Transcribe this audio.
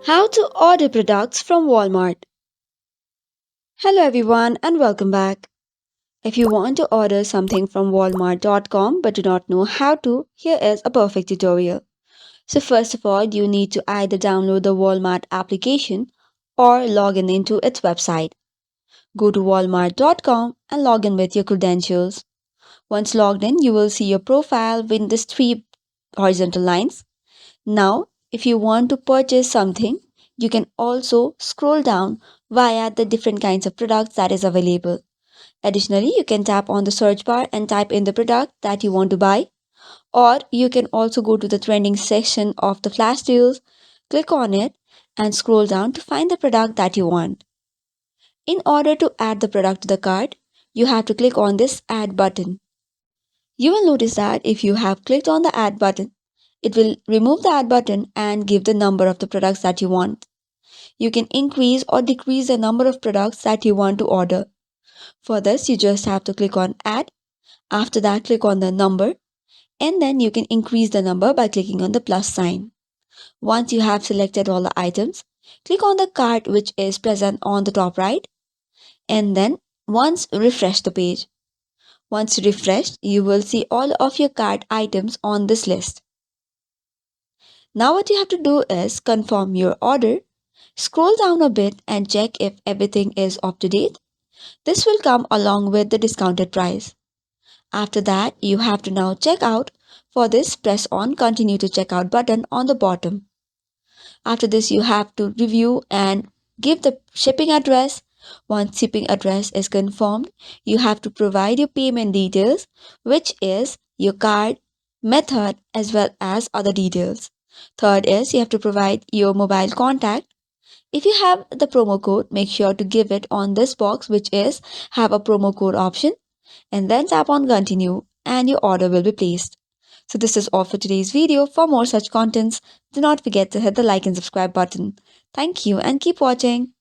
How to order products from Walmart. Hello everyone and welcome back. If you want to order something from walmart.com but do not know how to, here is a perfect tutorial. So first of all, you need to either download the Walmart application or log in into its website. Go to walmart.com and log in with your credentials. Once logged in, you will see your profile with these three horizontal lines. Now, if you want to purchase something, you can also scroll down via the different kinds of products that is available. Additionally, you can tap on the search bar and type in the product that you want to buy, or you can also go to the trending section of the flash deals, click on it, and scroll down to find the product that you want. In order to add the product to the cart, you have to click on this add button. You will notice that if you have clicked on the add button, it will remove the add button and give the number of the products that you want. You can increase or decrease the number of products that you want to order. For this, you just have to click on add. After that, click on the number and then you can increase the number by clicking on the plus sign. Once you have selected all the items, click on the cart which is present on the top right and then once refresh the page. Once refreshed, you will see all of your cart items on this list. Now what you have to do is confirm your order, scroll down a bit and check if everything is up to date. This will come along with the discounted price. After that, you have to now check out. For this, press on continue to checkout button on the bottom. After this, you have to review and give the shipping address. Once shipping address is confirmed, you have to provide your payment details, which is your card, method, as well as other details. Third is you have to provide your mobile contact. If you have the promo code, make sure to give it on this box, which is have a promo code option, and then tap on continue and your order will be placed. So this is all for today's video. For more such contents, do not forget to hit the like and subscribe button. Thank you and keep watching.